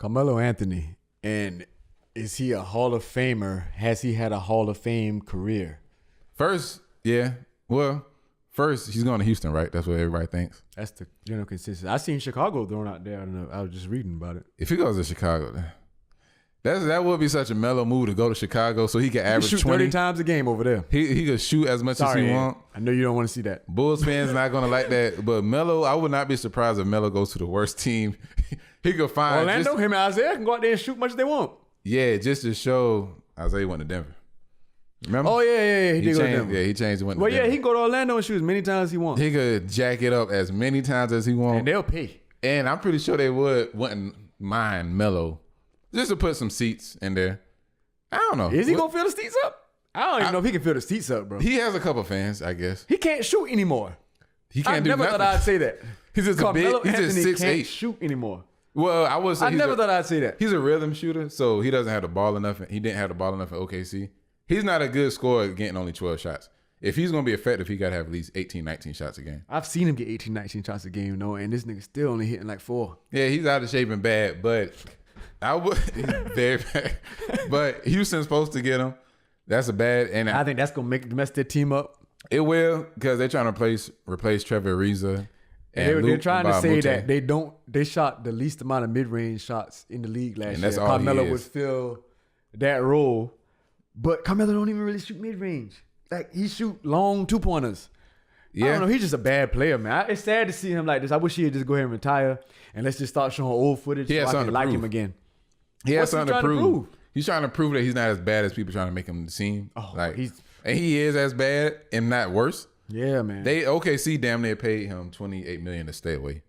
Carmelo Anthony, and is he a Hall of Famer? Has he had a Hall of Fame career? First, yeah. Well, first he's going to Houston, right? That's what everybody thinks. That's the general consensus. I seen Chicago thrown out there. I was just reading about it. If he goes to Chicago, that would be such a mellow move to go to Chicago so he can average shoot 20 30 times a game over there. He could shoot as much as he want. I know you don't want to see that. Bulls fans not gonna like that, but Melo, I would not be surprised if Melo goes to the worst team. He could find Orlando. Him and Isaiah can go out there and shoot much as they want. Yeah, just to show Isaiah went to Denver. Remember? Oh yeah. He did go to Denver. Yeah, he changed. Went. Well, to Denver. he can go to Orlando and shoot as many times as he wants. He could jack it up as many times as he wants, and they'll pay. And I'm pretty sure they wouldn't mind Melo just to put some seats in there. I don't know. Is he gonna fill the seats up? I don't even know if he can fill the seats up, bro. He has a couple fans, I guess. He can't shoot anymore. He can't do nothing. I never thought I'd say that. He's just Carmelo he's just Anthony 6'8". can't shoot anymore. Well, I would say I never thought I'd say that. He's a rhythm shooter, so he doesn't have the ball enough. He didn't have the ball enough at OKC. He's not a good scorer getting only 12 shots. If he's going to be effective, he got to have at least 18, 19 shots a game. I've seen him get 18, 19 shots a game, and this nigga still only hitting like 4. Yeah, he's out of shape and bad, but he's very bad. But Houston's supposed to get him. That's a bad. And I think that's going to mess their team up. It will, because they're trying to replace Trevor Ariza. They're trying to say that they shot the least amount of mid-range shots in the league last year. Carmelo would fill that role, but Carmelo don't even really shoot mid-range. Like, he shoot long 2-pointers. Yeah. I don't know. He's just a bad player, man. It's sad to see him like this. I wish he'd just go ahead and retire and let's just start showing old footage so I can like him again. He has something to prove. He's trying to prove that he's not as bad as people trying to make him seem. And he is as bad and not worse. Yeah, man. OKC damn near paid him $28 million to stay away.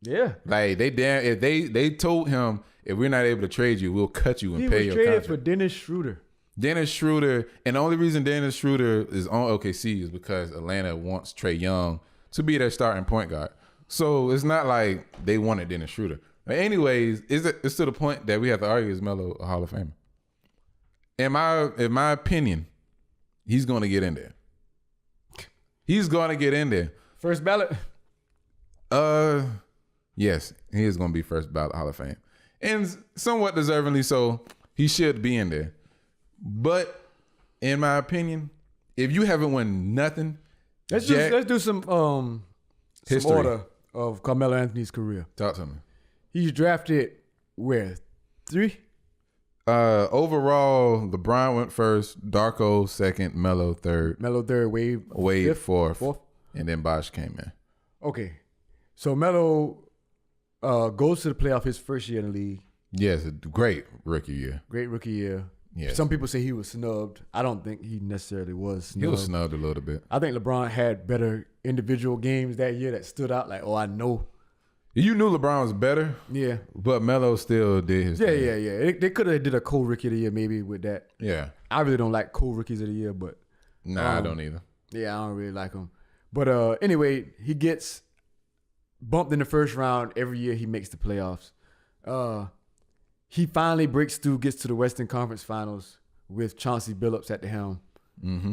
Yeah. Like if they told him, if we're not able to trade you, we'll cut you and pay your contract. He was traded for Dennis Schroeder. Dennis Schroeder, and the only reason Dennis Schroeder is on OKC is because Atlanta wants Trae Young to be their starting point guard. So it's not like they wanted Dennis Schroeder. But anyways, it's to the point that we have to argue, is Melo a Hall of Famer? In my opinion, he's going to get in there. He's going to get in there. First ballot? Yes, he is going to be first ballot Hall of Fame. And somewhat deservingly so. He should be in there. But in my opinion, if you haven't won nothing, let's do some order of Carmelo Anthony's career. Talk to me. He's drafted where? 3? Overall, LeBron went first, Darko second, Melo third. Wade fourth. And then Bosh came in. Okay. So Melo goes to the playoff his first year in the league. Yes, a great rookie year. Yes. Some people say he was snubbed. I don't think he necessarily was snubbed. He was snubbed a little bit. I think LeBron had better individual games that year that stood out. Like, I know. You knew LeBron was better. Yeah. But Melo still did his thing. Yeah. They could have did a co-rookie of the year maybe with that. Yeah. I really don't like co-rookies of the year, but. Nah, I don't either. Yeah, I don't really like him. But anyway, he gets bumped in the first round every year he makes the playoffs. He finally breaks through, gets to the Western Conference Finals with Chauncey Billups at the helm. Mm-hmm.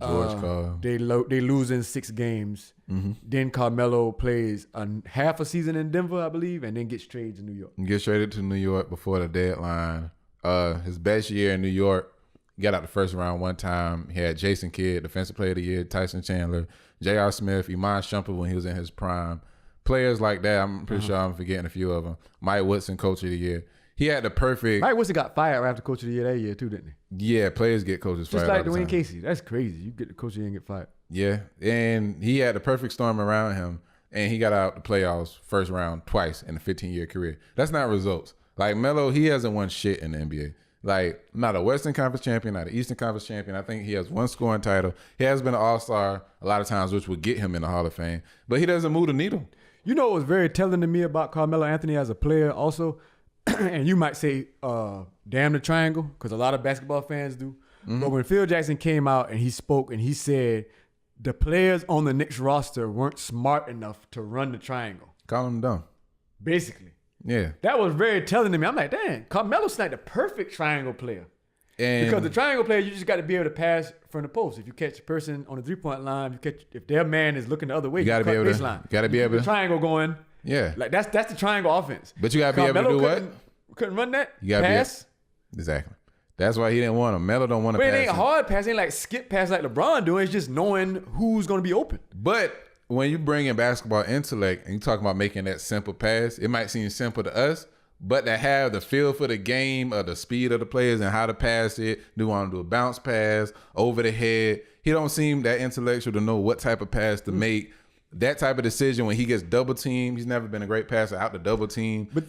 George Karl. They lose in 6 games. Mm-hmm. Then Carmelo plays half a season in Denver, I believe, and then gets traded to New York. Gets traded to New York before the deadline. His best year in New York, got out the first round one time. He had Jason Kidd, Defensive Player of the Year, Tyson Chandler, J.R. Smith, Iman Shumpert when he was in his prime. Players like that, I'm pretty sure I'm forgetting a few of them. Mike Woodson, Coach of the Year. He had the perfect. Mike Woodson got fired right after Coach of the Year that year too, didn't he? Yeah, players get coaches fired. Just like Dwayne Casey. That's crazy. You get the Coach of the Year and get fired. Yeah, and he had the perfect storm around him, and he got out the playoffs first round twice in a 15-year career. That's not results. Like Melo, he hasn't won shit in the NBA. Like, not a Western Conference champion, not an Eastern Conference champion. I think he has 1 scoring title. He has been an All-Star a lot of times, which would get him in the Hall of Fame. But he doesn't move the needle. You know what was very telling to me about Carmelo Anthony as a player also? And you might say, damn the triangle, because a lot of basketball fans do. Mm-hmm. But when Phil Jackson came out and he spoke and he said the players on the Knicks roster weren't smart enough to run the triangle. Call them dumb. Basically. Yeah. That was very telling to me. I'm like, damn, Carmelo's like the perfect triangle player. Because the triangle player, you just got to be able to pass from the post. If you catch a person on the 3-point line, if their man is looking the other way, you got to be able to. Triangle going. Yeah. Like that's the triangle offense. But you got to be able to do what? Couldn't run that pass. Exactly. That's why he didn't want him. Melo don't want to pass. But it ain't hard pass. It ain't like skip pass like LeBron doing. It's just knowing who's going to be open. But when you bring in basketball intellect and you talk about making that simple pass, it might seem simple to us, but to have the feel for the game of the speed of the players and how to pass it, do you want to do a bounce pass, over the head, he don't seem that intellectual to know what type of pass to make. That type of decision when he gets double teamed, he's never been a great passer out the double team. But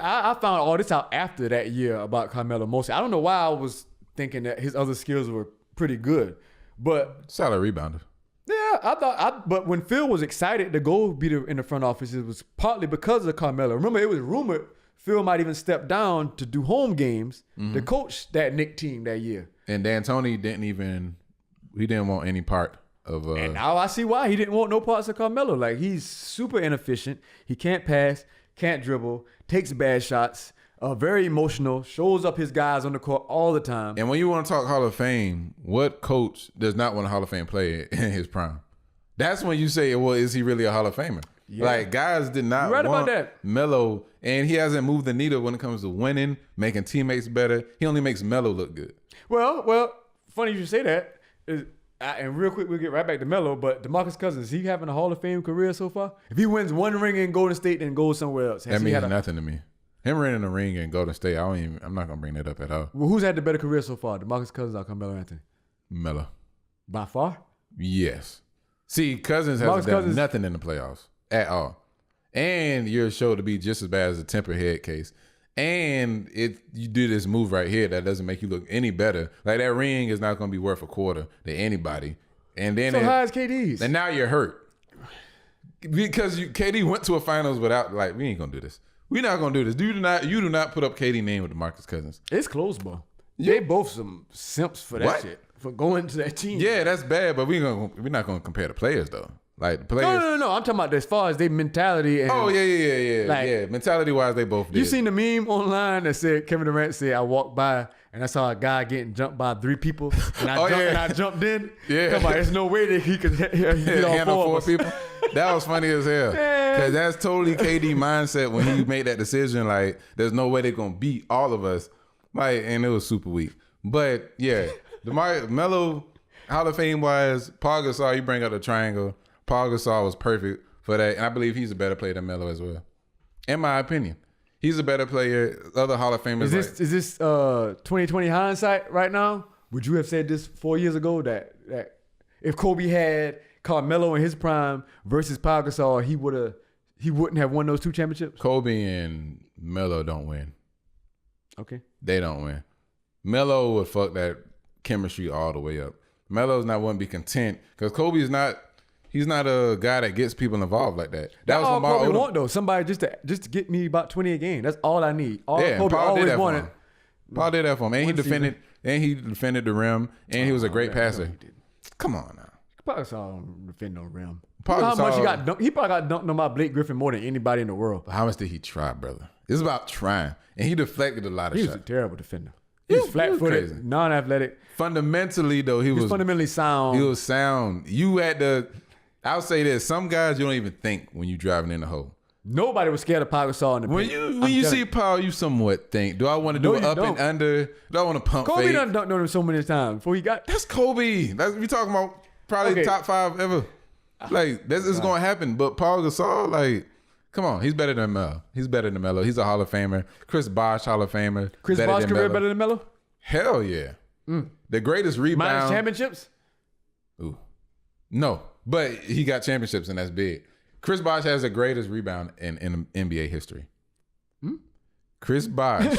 I found all this out after that year about Carmelo mostly. I don't know why I was thinking that his other skills were pretty good, but solid rebounder. Yeah, but when Phil was excited to go be in the front office, it was partly because of Carmelo. Remember, it was rumored Phil might even step down to do home games to coach that Knicks team that year. And D'Antoni didn't want any part of. And now I see why he didn't want no parts of Carmelo. Like, he's super inefficient. He can't pass, can't dribble, takes bad shots. Very emotional, shows up his guys on the court all the time. And when you want to talk Hall of Fame, what coach does not want a Hall of Fame player in his prime? That's when you say, well, is he really a Hall of Famer? Yeah. Like, guys did not want Melo, and he hasn't moved the needle when it comes to winning, making teammates better. He only makes Melo look good. Well, funny you should say that. And real quick, we'll get right back to Melo, but DeMarcus Cousins, is he having a Hall of Fame career so far? If he wins one ring in Golden State and goes somewhere else. That means nothing to me. Him winning a ring in Golden State, I'm not gonna bring that up at all. Well, who's had the better career so far, DeMarcus Cousins or Carmelo Anthony? Melo. By far? Yes. See, Cousins hasn't done nothing in the playoffs at all, and you're shown to be just as bad as a temper head case. And you do this move right here that doesn't make you look any better. Like, that ring is not gonna be worth a quarter to anybody. And then so high as KD's. And now you're hurt because KD went to a finals without, like, we ain't gonna do this. We're not gonna do this. You do not put up KD name with DeMarcus Cousins. It's close, bro. They both some simps for that shit. For going to that team. Yeah, that's bad, but we're not gonna compare the players though. Like, the players. No. I'm talking about as far as their mentality. And, yeah. Like, mentality wise, they both did. You seen the meme online that said Kevin Durant said, I walked by and I saw a guy getting jumped by 3 people and I jumped in. Yeah. Come on, there's no way that he could hit all 4 people. That was funny as hell. Because that's totally KD mindset when he made that decision. Like, there's no way they're going to beat all of us. Like, and it was super weak. But, yeah, Melo, Hall of Fame wise, Paul Gasol, you bring up the triangle. Paul Gasol was perfect for that. And I believe he's a better player than Melo as well. In my opinion. He's a better player. Other Hall of Famers. Is this 2020 hindsight right now? Would you have said this 4 years ago that if Kobe had Carmelo in his prime versus Paul Gasol, he wouldn't have won those 2 championships? Kobe and Melo don't win. Okay. They don't win. Melo would fuck that chemistry all the way up. Melo's not wouldn't be content because Kobe is not. He's not a guy that gets people involved like that. That's all Kobe want though. Somebody just to get me about 20 a game. That's all I need. Kobe Paul always did that wanted. Paul did that for him, and he defended the rim, and he was a great passer. Come on now. Paul Gasol don't defend no rim. How much he got dunked? He probably got dunked on by Blake Griffin more than anybody in the world. How much did he try, brother? It's about trying, and he deflected a lot of shots. He was a terrible defender. He was flat-footed, non-athletic. Fundamentally, though, he was fundamentally sound. He was sound. You had to. I'll say this: some guys you don't even think when you driving in the hole. Nobody was scared of Paul Gasol in the paint. When you see Paul, you somewhat think, do I want to do it up and under? Do I want to pump Kobe fake? done dunked on him so many times before he got. That's Kobe. We talking about probably top 5 ever. Like, this is going to happen. But Paul Gasol, like, come on, he's better than Melo. He's better than Melo. He's a Hall of Famer. Chris Bosh, Hall of Famer. Chris Bosh career better than Melo? Hell yeah. The greatest rebound. Minus championships? Ooh. No, but he got championships, and that's big. Chris Bosh has the greatest rebound in NBA history. Chris Bosh,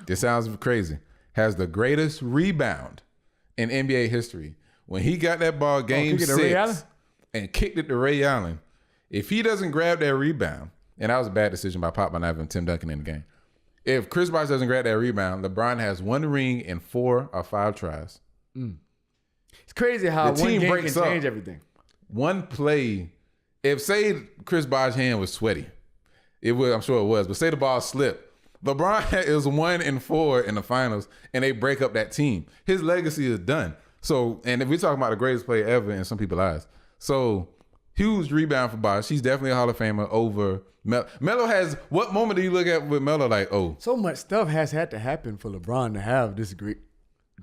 this sounds crazy, has the greatest rebound in NBA history. When he got that ball game 6 and kicked it to Ray Allen, if he doesn't grab that rebound, and that was a bad decision by Pop by not having Tim Duncan in the game. If Chris Bosh doesn't grab that rebound, LeBron has 1 ring in 4 or 5 tries. It's crazy how one game can change everything. One play, if say Chris Bosh's hand was sweaty, I'm sure it was, but say the ball slipped. LeBron is 1 in 4 in the finals, and they break up that team. His legacy is done. So, and if we're talking about the greatest player ever in some people's eyes, so Huge rebound for Bosh. She's definitely a Hall of Famer over Melo. Melo has, what moment do you look at with Melo like, oh. So much stuff has had to happen for LeBron to have this great.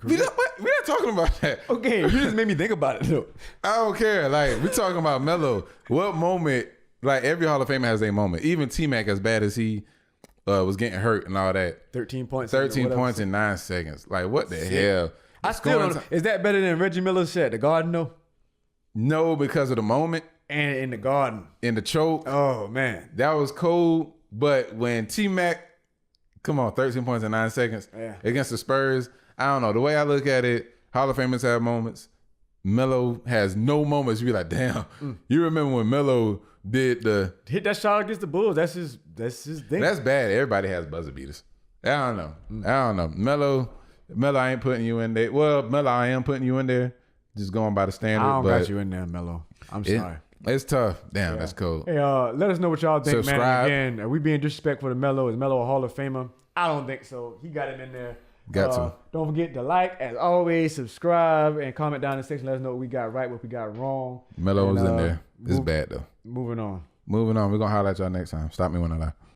We're not talking about that. Okay, you just made me think about it though. I don't care. Like, we're talking about Melo. What moment, like every Hall of Famer has a moment. Even T-Mac, as bad as he was getting hurt and all that. 13 points. 13 points in 9 seconds. Like, what the hell? I still don't know. Is that better than Reggie Miller's shot at the Garden though? No, because of the moment. And in the Garden. In the choke. Oh, man. That was cold. But when T-Mac, come on, 13 points in 9 seconds against the Spurs, I don't know. The way I look at it, Hall of Famers have moments. Melo has no moments. You be like, damn. You remember when Melo did the... Hit that shot against the Bulls. That's his thing. That's bad. Everybody has buzzer beaters. I don't know. Melo, I ain't putting you in there. Well, Melo, I am putting you in there. Just going by the standard. I don't got you in there, Melo. I'm sorry. It's tough. Damn, that's cool. Hey, let us know what y'all think, Subscribe. man. Again, are we being disrespectful to Melo? Is Melo a Hall of Famer? I don't think so. He got him in there. Got to. Don't forget to like, as always, subscribe, and comment down in the section. Let us know what we got right, what we got wrong. Melo was in there. It's bad, though. Moving on. We're going to holler at y'all next time. Stop me when I lie.